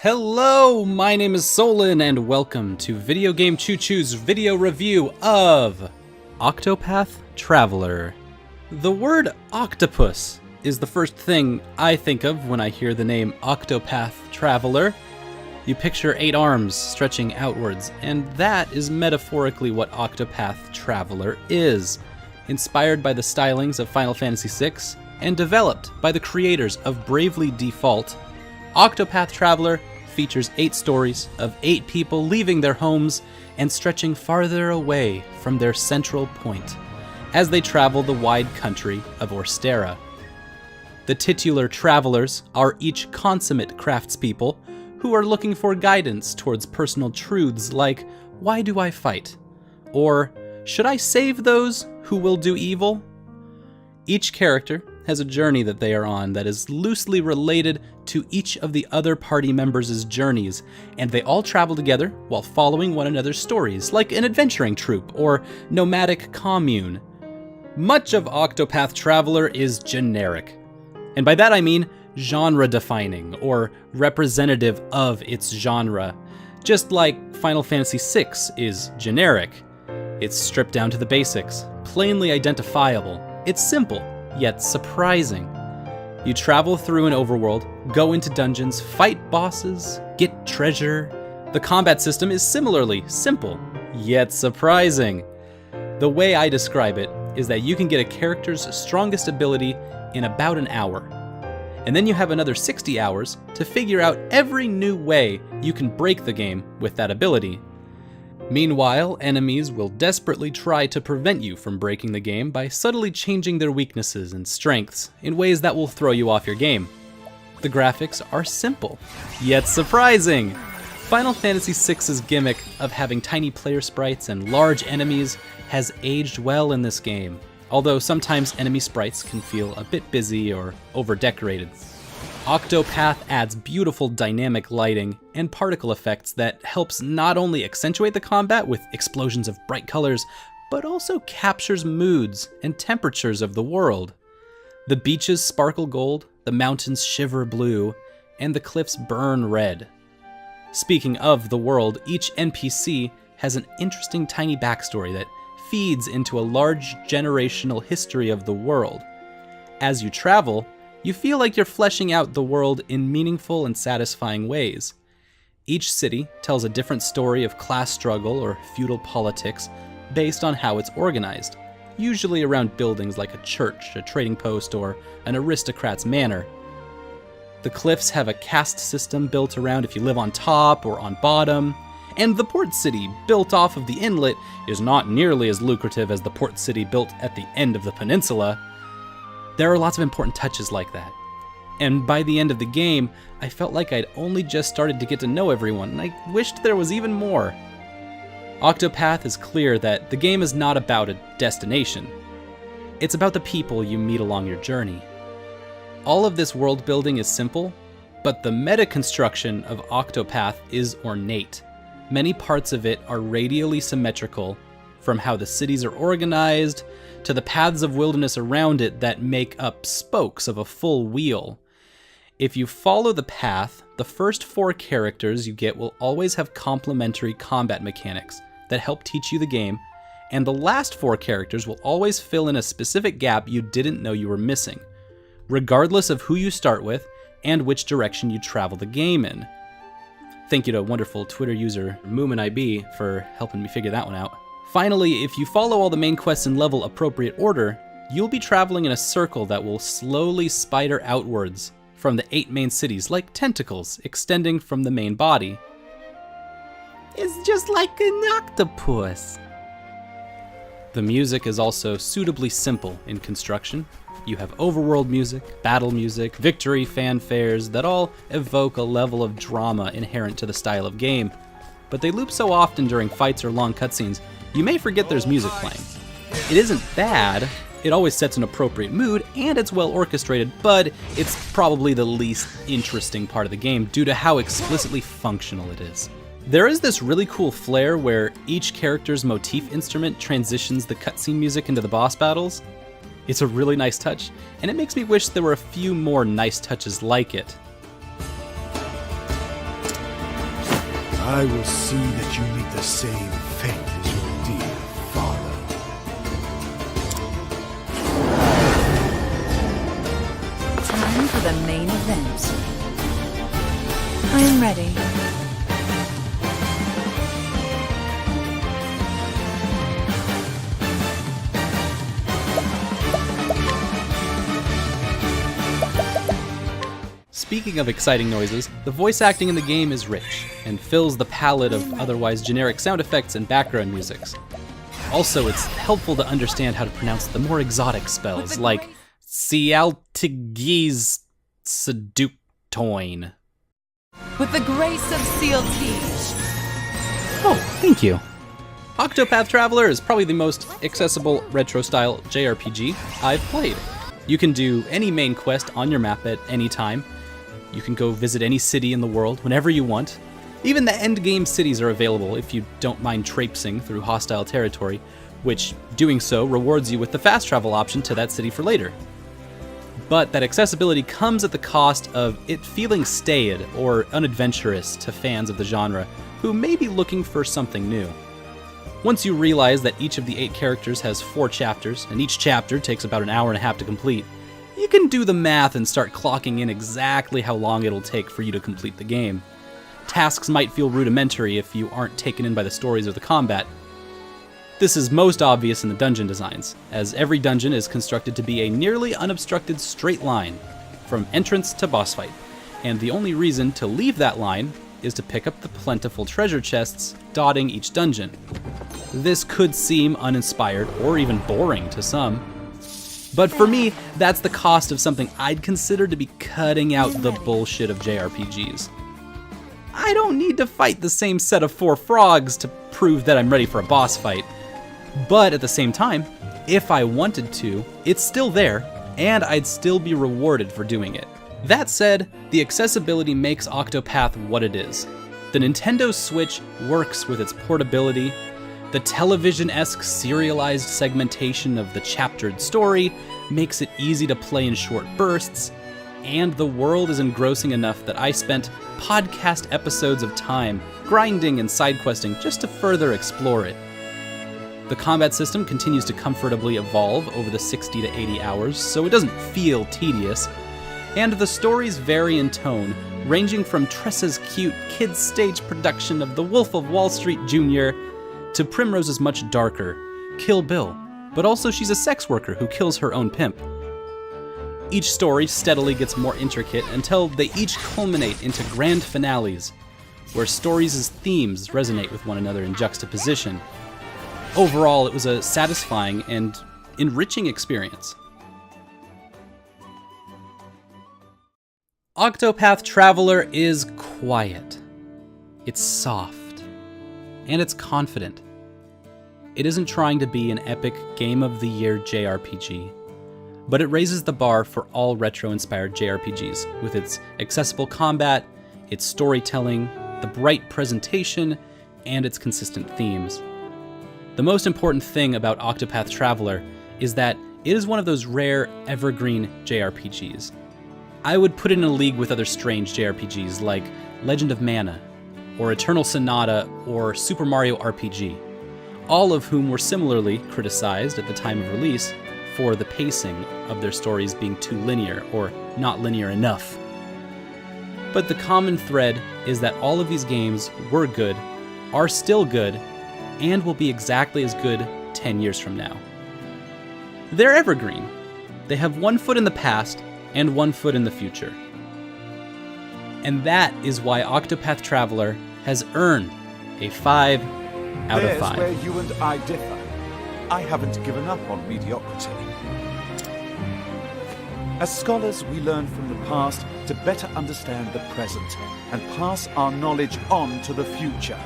Hello, my name is Solon, and welcome to Video Game Choo Choo's video review of Octopath Traveler. The word octopus is the first thing I think of when I hear the name Octopath Traveler. You picture 8 arms stretching outwards, and that is metaphorically what Octopath Traveler is. Inspired by the stylings of Final Fantasy VI, and developed by the creators of Bravely Default, Octopath Traveler features 8 stories of 8 people leaving their homes and stretching farther away from their central point as they travel the wide country of Orstera. The titular travelers are each consummate craftspeople who are looking for guidance towards personal truths like, why do I fight? Or, should I save those who will do evil? Each character has a journey that they are on that is loosely related to each of the other party members' journeys, and they all travel together while following one another's stories, like an adventuring troupe or nomadic commune. Much of Octopath Traveler is generic, and by that I mean genre-defining or representative of its genre, just like Final Fantasy VI is generic. It's stripped down to the basics, plainly identifiable. It's simple, yet surprising. You travel through an overworld, go into dungeons, fight bosses, get treasure. The combat system is similarly simple, yet surprising. The way I describe it is that you can get a character's strongest ability in about an hour. And then you have another 60 hours to figure out every new way you can break the game with that ability. Meanwhile, enemies will desperately try to prevent you from breaking the game by subtly changing their weaknesses and strengths in ways that will throw you off your game. The graphics are simple, yet surprising. Final Fantasy VI's gimmick of having tiny player sprites and large enemies has aged well in this game, although sometimes enemy sprites can feel a bit busy or over-decorated. Octopath adds beautiful dynamic lighting and particle effects that helps not only accentuate the combat with explosions of bright colors, but also captures moods and temperatures of the world. The beaches sparkle gold, the mountains shiver blue, and the cliffs burn red. Speaking of the world, each NPC has an interesting tiny backstory that feeds into a large generational history of the world. As you travel, you feel like you're fleshing out the world in meaningful and satisfying ways. Each city tells a different story of class struggle or feudal politics based on how it's organized, usually around buildings like a church, a trading post, or an aristocrat's manor. The cliffs have a caste system built around if you live on top or on bottom, and the port city built off of the inlet is not nearly as lucrative as the port city built at the end of the peninsula. There are lots of important touches like that. And by the end of the game, I felt like I'd only just started to get to know everyone, and I wished there was even more. Octopath is clear that the game is not about a destination. It's about the people you meet along your journey. All of this world building is simple, but the meta construction of Octopath is ornate. Many parts of it are radially symmetrical, from how the cities are organized, to the paths of wilderness around it that make up spokes of a full wheel. If you follow the path, the first 4 characters you get will always have complementary combat mechanics that help teach you the game, and the last 4 characters will always fill in a specific gap you didn't know you were missing, regardless of who you start with and which direction you travel the game in. Thank you to wonderful Twitter user MoominIB for helping me figure that one out. Finally, if you follow all the main quests in level appropriate order, you'll be traveling in a circle that will slowly spider outwards from the 8 main cities like tentacles extending from the main body. It's just like an octopus. The music is also suitably simple in construction. You have overworld music, battle music, victory fanfares that all evoke a level of drama inherent to the style of game. But they loop so often during fights or long cutscenes, you may forget there's music playing. It isn't bad, it always sets an appropriate mood, and it's well orchestrated, but it's probably the least interesting part of the game due to how explicitly functional it is. There is this really cool flair where each character's motif instrument transitions the cutscene music into the boss battles. It's a really nice touch, and it makes me wish there were a few more nice touches like it. I will see that you meet the same fate as your dear father. Time for the main event. I am ready. Speaking of exciting noises, the voice acting in the game is rich, and fills the palette of otherwise generic sound effects and background musics. Also, it's helpful to understand how to pronounce the more exotic spells, like Cialtigi's Seductoin. With the grace of Cialtige. Oh, thank you. Octopath Traveler is probably the most accessible retro-style JRPG I've played. You can do any main quest on your map at any time. You can go visit any city in the world whenever you want. Even the endgame cities are available if you don't mind traipsing through hostile territory, which, doing so, rewards you with the fast travel option to that city for later. But that accessibility comes at the cost of it feeling staid or unadventurous to fans of the genre who may be looking for something new. Once you realize that each of the 8 characters has 4 chapters, and each chapter takes about an hour and a half to complete, you can do the math and start clocking in exactly how long it'll take for you to complete the game. Tasks might feel rudimentary if you aren't taken in by the stories or the combat. This is most obvious in the dungeon designs, as every dungeon is constructed to be a nearly unobstructed straight line, from entrance to boss fight, and the only reason to leave that line is to pick up the plentiful treasure chests dotting each dungeon. This could seem uninspired or even boring to some, but for me, that's the cost of something I'd consider to be cutting out the bullshit of JRPGs. I don't need to fight the same set of 4 frogs to prove that I'm ready for a boss fight. But at the same time, if I wanted to, it's still there, and I'd still be rewarded for doing it. That said, the accessibility makes Octopath what it is. The Nintendo Switch works with its portability. The television-esque serialized segmentation of the chaptered story makes it easy to play in short bursts, and the world is engrossing enough that I spent podcast episodes of time grinding and side questing just to further explore it. The combat system continues to comfortably evolve over the 60 to 80 hours, so it doesn't feel tedious, and the stories vary in tone, ranging from Tressa's cute kids' stage production of The Wolf of Wall Street Jr. to Primrose's much darker Kill Bill, but also she's a sex worker who kills her own pimp. Each story steadily gets more intricate until they each culminate into grand finales, where stories' themes resonate with one another in juxtaposition. Overall, it was a satisfying and enriching experience. Octopath Traveler is quiet. It's soft. And it's confident. It isn't trying to be an epic Game of the Year JRPG, but it raises the bar for all retro-inspired JRPGs with its accessible combat, its storytelling, the bright presentation, and its consistent themes. The most important thing about Octopath Traveler is that it is one of those rare, evergreen JRPGs. I would put it in a league with other strange JRPGs like Legend of Mana, or Eternal Sonata, or Super Mario RPG, all of whom were similarly criticized at the time of release for the pacing of their stories being too linear or not linear enough. But the common thread is that all of these games were good, are still good, and will be exactly as good 10 years from now. They're evergreen. They have one foot in the past and one foot in the future. And that is why Octopath Traveler has earned a 5 out of 5. There's where you and I differ. I haven't given up on mediocrity. As scholars, we learn from the past to better understand the present and pass our knowledge on to the future.